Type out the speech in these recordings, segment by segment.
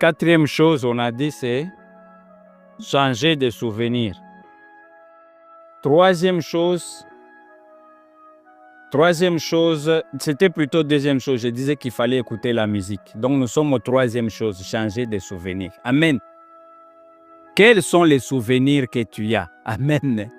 Quatrième chose, on a dit, c'est changer de souvenirs. Troisième chose, c'était plutôt deuxième chose. Je disais qu'il fallait écouter la musique. Donc, nous sommes aux troisième chose, changer de souvenirs. Amen. Quels sont les souvenirs que tu as? Amen.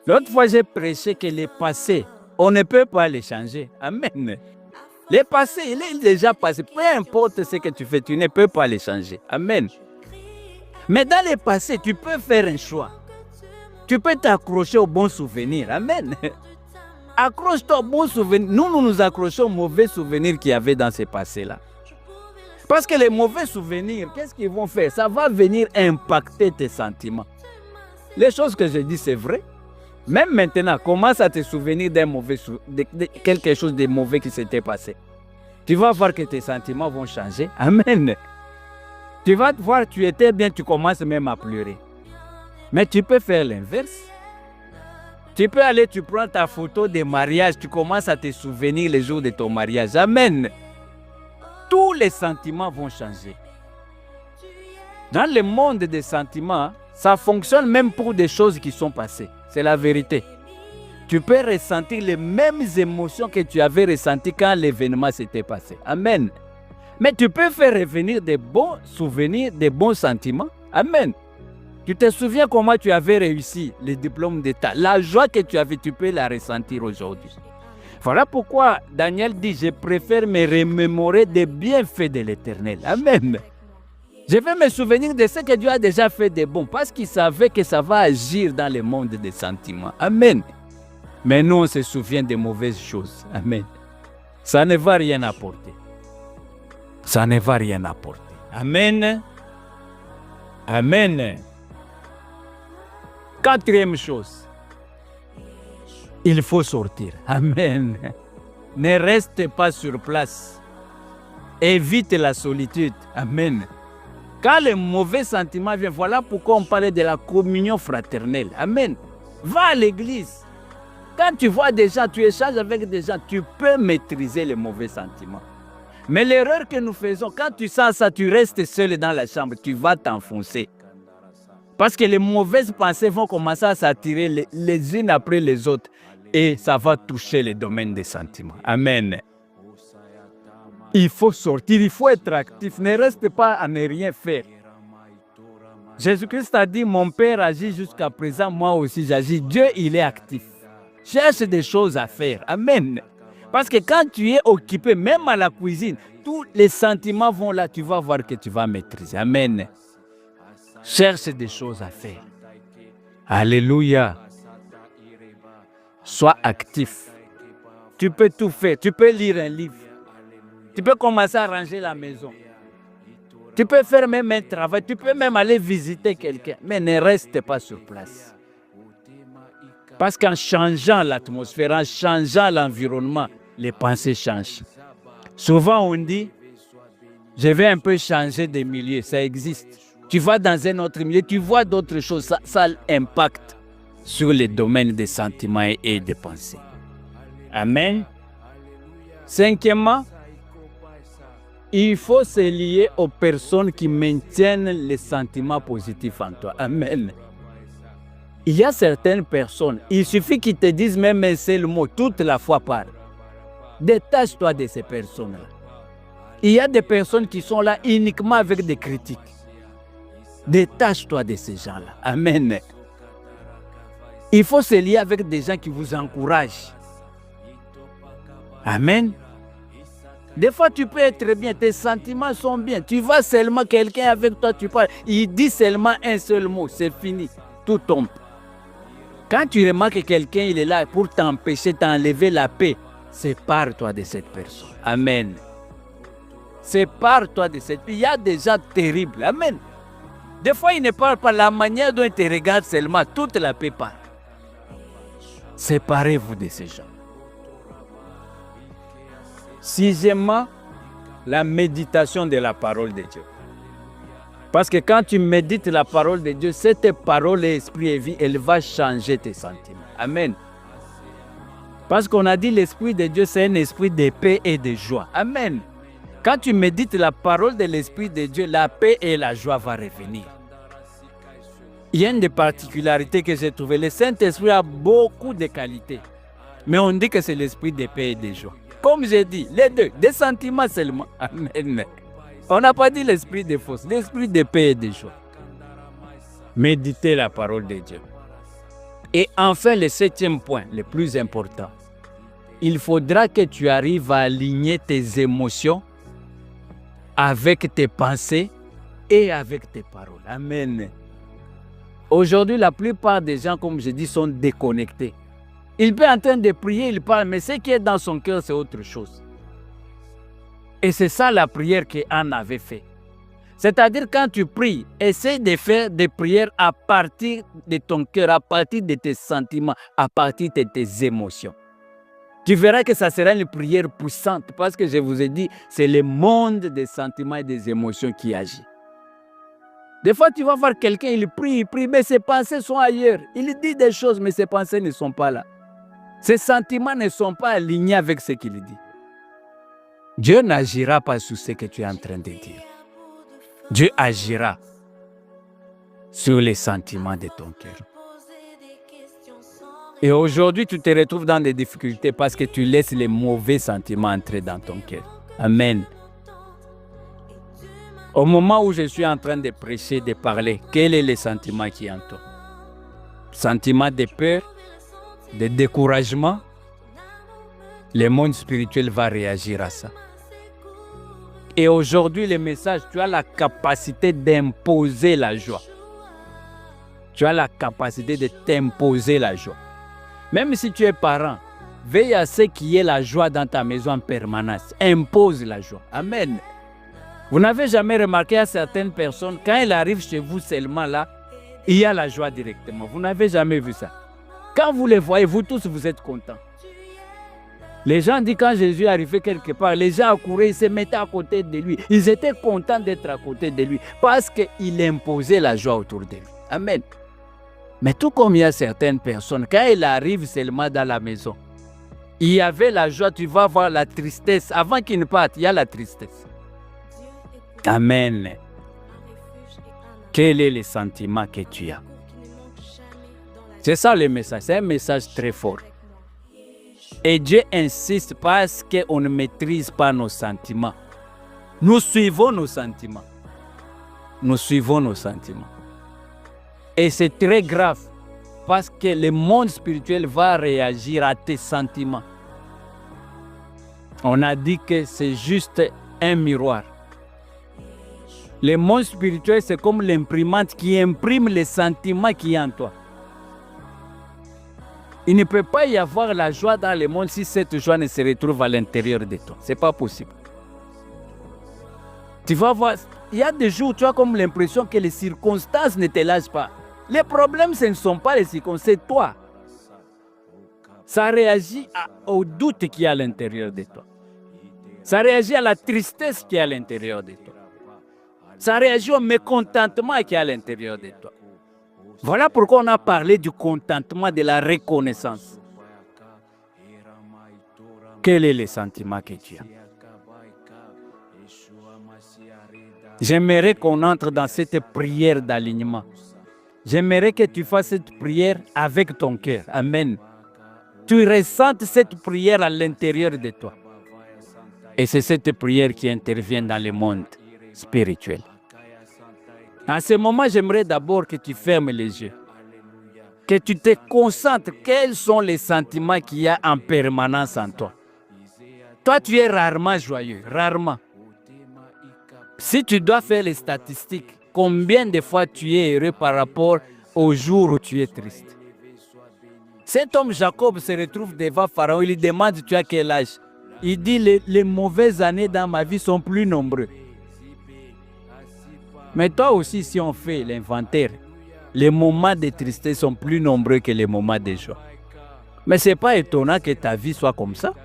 L'autre fois, j'ai prêché que les passés, on ne peut pas les changer. Amen. Les passés, il est déjà passé. Peu importe ce que tu fais, tu ne peux pas les changer. Amen. Mais dans les passés, tu peux faire un choix. Tu peux t'accrocher aux bons souvenirs. Amen. Accroche-toi aux bons souvenirs. Nous nous accrochons aux mauvais souvenirs qu'il y avait dans ces passés-là. Parce que les mauvais souvenirs, qu'est-ce qu'ils vont faire? Ça va venir impacter tes sentiments. Les choses que je dis, c'est vrai. Même maintenant, commence à te souvenir d'un mauvais de quelque chose de mauvais qui s'était passé. Tu vas voir que tes sentiments vont changer. Amen. Tu vas voir, tu étais bien, tu commences même à pleurer. Mais tu peux faire l'inverse. Tu peux aller, tu prends ta photo de mariage, tu commences à te souvenir les jours de ton mariage. Amen. Tous les sentiments vont changer. Dans le monde des sentiments, ça fonctionne même pour des choses qui sont passées. C'est la vérité. Tu peux ressentir les mêmes émotions que tu avais ressenties quand l'événement s'était passé. Amen. Mais tu peux faire revenir des bons souvenirs, des bons sentiments. Amen. Tu te souviens comment tu avais réussi le diplôme d'État. La joie que tu avais, tu peux la ressentir aujourd'hui. Voilà pourquoi Daniel dit, je préfère me remémorer des bienfaits de l'Éternel. Amen. Je vais me souvenir de ce que Dieu a déjà fait de bon, parce qu'il savait que ça va agir dans le monde des sentiments. Amen. Mais nous, on se souvient des mauvaises choses. Amen. Ça ne va rien apporter. Ça ne va rien apporter. Amen. Amen. Quatrième chose, il faut sortir. Amen. Ne reste pas sur place. Évite la solitude. Amen. Quand les mauvais sentiments viennent, voilà pourquoi on parlait de la communion fraternelle. Amen. Va à l'église. Quand tu vois des gens, tu échanges avec des gens, tu peux maîtriser les mauvais sentiments. Mais l'erreur que nous faisons, quand tu sens ça, tu restes seul dans la chambre, tu vas t'enfoncer. Parce que les mauvaises pensées vont commencer à s'attirer les unes après les autres. Et ça va toucher le domaine des sentiments. Amen. Il faut sortir, il faut être actif. Ne reste pas à ne rien faire. Jésus-Christ a dit, mon Père agit jusqu'à présent, moi aussi j'agis. Dieu, il est actif. Cherche des choses à faire. Amen. Parce que quand tu es occupé, même à la cuisine, tous les sentiments vont là, tu vas voir que tu vas maîtriser. Amen. Cherche des choses à faire. Alléluia. Sois actif. Tu peux tout faire. Tu peux lire un livre. Tu peux commencer à ranger la maison. Tu peux faire même un travail. Tu peux même aller visiter quelqu'un. Mais ne reste pas sur place. Parce qu'en changeant l'atmosphère, en changeant l'environnement, les pensées changent. Souvent on dit, je vais un peu changer de milieu. Ça existe. Tu vas dans un autre milieu, tu vois d'autres choses. Ça impacte sur les domaines des sentiments et des pensées. Amen. Cinquièmement, il faut se lier aux personnes qui maintiennent les sentiments positifs en toi. Amen. Il y a certaines personnes, il suffit qu'ils te disent même un seul mot, toute la foi parle. Détache-toi de ces personnes-là. Il y a des personnes qui sont là uniquement avec des critiques. Détache-toi de ces gens-là. Amen. Il faut se lier avec des gens qui vous encouragent. Amen. Des fois, tu peux être bien, tes sentiments sont bien. Tu vois seulement quelqu'un avec toi, tu parles. Il dit seulement un seul mot, c'est fini. Tout tombe. Quand tu remarques que quelqu'un il est là pour t'empêcher, t'enlever la paix, sépare-toi de cette personne. Amen. Sépare-toi de cette personne. Il y a des gens terribles. Amen. Des fois, ils ne parlent pas la manière dont ils te regardent seulement. Toute la paix part. Séparez-vous de ces gens. Sixièmement, la méditation de la parole de Dieu. Parce que quand tu médites la parole de Dieu, cette parole est esprit et vie, elle va changer tes sentiments. Amen. Parce qu'on a dit l'esprit de Dieu, c'est un esprit de paix et de joie. Amen. Quand tu médites la parole de l'Esprit de Dieu, la paix et la joie vont revenir. Il y a une des particularités que j'ai trouvées. Le Saint-Esprit a beaucoup de qualités. Mais on dit que c'est l'esprit de paix et de joie. Comme j'ai dit, les deux, des sentiments seulement. Amen. On n'a pas dit l'esprit de force, l'esprit de paix et de joie. Méditez la parole de Dieu. Et enfin, le 7e point, le plus important. Il faudra que tu arrives à aligner tes émotions avec tes pensées et avec tes paroles. Amen. Aujourd'hui, la plupart des gens, comme je dis, sont déconnectés. Il peut être en train de prier, il parle, mais ce qui est dans son cœur, c'est autre chose. Et c'est ça la prière qu'Anne avait fait. C'est-à-dire, quand tu pries, essaie de faire des prières à partir de ton cœur, à partir de tes sentiments, à partir de tes émotions. Tu verras que ça sera une prière puissante, parce que je vous ai dit, c'est le monde des sentiments et des émotions qui agit. Des fois, tu vas voir quelqu'un, il prie, mais ses pensées sont ailleurs. Il dit des choses, mais ses pensées ne sont pas là. Ses sentiments ne sont pas alignés avec ce qu'il dit. Dieu n'agira pas sur ce que tu es en train de dire. Dieu agira sur les sentiments de ton cœur. Et aujourd'hui, tu te retrouves dans des difficultés parce que tu laisses les mauvais sentiments entrer dans ton cœur. Amen. Au moment où je suis en train de prêcher, de parler, quel est le sentiment qui est en toi? Sentiment de peur, de découragement? Le monde spirituel va réagir à ça. Et aujourd'hui, le message, tu as la capacité d'imposer la joie. Tu as la capacité de t'imposer la joie. Même si tu es parent, veille à ce qu'il y ait la joie dans ta maison en permanence. Impose la joie. Amen. Vous n'avez jamais remarqué à certaines personnes, quand elles arrivent chez vous seulement là, il y a la joie directement. Vous n'avez jamais vu ça. Quand vous les voyez, vous tous, vous êtes contents. Les gens disent quand Jésus est arrivé quelque part, les gens accouraient, ils se mettaient à côté de lui. Ils étaient contents d'être à côté de lui parce qu'il imposait la joie autour de lui. Amen. Mais tout comme il y a certaines personnes, quand ils arrivent seulement dans la maison, il y avait la joie, tu vas voir la tristesse. Avant qu'ils ne partent, il y a la tristesse. Amen. Quel est le sentiment que tu as? C'est ça le message. C'est un message très fort. Et Dieu insiste parce qu'on ne maîtrise pas nos sentiments. Nous suivons nos sentiments. Nous suivons nos sentiments. Et c'est très grave parce que le monde spirituel va réagir à tes sentiments. On a dit que c'est juste un miroir. Le monde spirituel, c'est comme l'imprimante qui imprime les sentiments qui y a en toi. Il ne peut pas y avoir la joie dans le monde si cette joie ne se retrouve à l'intérieur de toi. Ce n'est pas possible. Tu vas voir, il y a des jours où tu as comme l'impression que les circonstances ne te lâchent pas. Les problèmes, ce ne sont pas les circonstances, c'est toi. Ça réagit au doute qui est à l'intérieur de toi. Ça réagit à la tristesse qui est à l'intérieur de toi. Ça réagit au mécontentement qui est à l'intérieur de toi. Voilà pourquoi on a parlé du contentement, de la reconnaissance. Quel est le sentiment que tu as? J'aimerais qu'on entre dans cette prière d'alignement. J'aimerais que tu fasses cette prière avec ton cœur. Amen. Tu ressentes cette prière à l'intérieur de toi. Et c'est cette prière qui intervient dans le monde spirituel. À ce moment, j'aimerais d'abord que tu fermes les yeux. Que tu te concentres. Quels sont les sentiments qu'il y a en permanence en toi? Toi, tu es rarement joyeux. Rarement. Si tu dois faire les statistiques, combien de fois tu es heureux par rapport au jour où tu es triste? Cet homme Jacob se retrouve devant Pharaon. Il lui demande, tu as quel âge? Il dit, les mauvaises années dans ma vie sont plus nombreuses. Mais toi aussi, si on fait l'inventaire, les moments de tristesse sont plus nombreux que les moments de joie. Mais ce n'est pas étonnant que ta vie soit comme ça.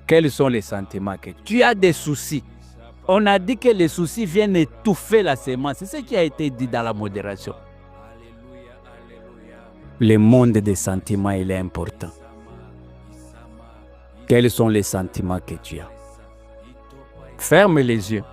Quels sont les sentiments que tu as? Des soucis. On a dit que les soucis viennent étouffer la sémence. C'est ce qui a été dit dans la modération. Le monde des sentiments, il est important. Quels sont les sentiments que tu as? Ferme les yeux.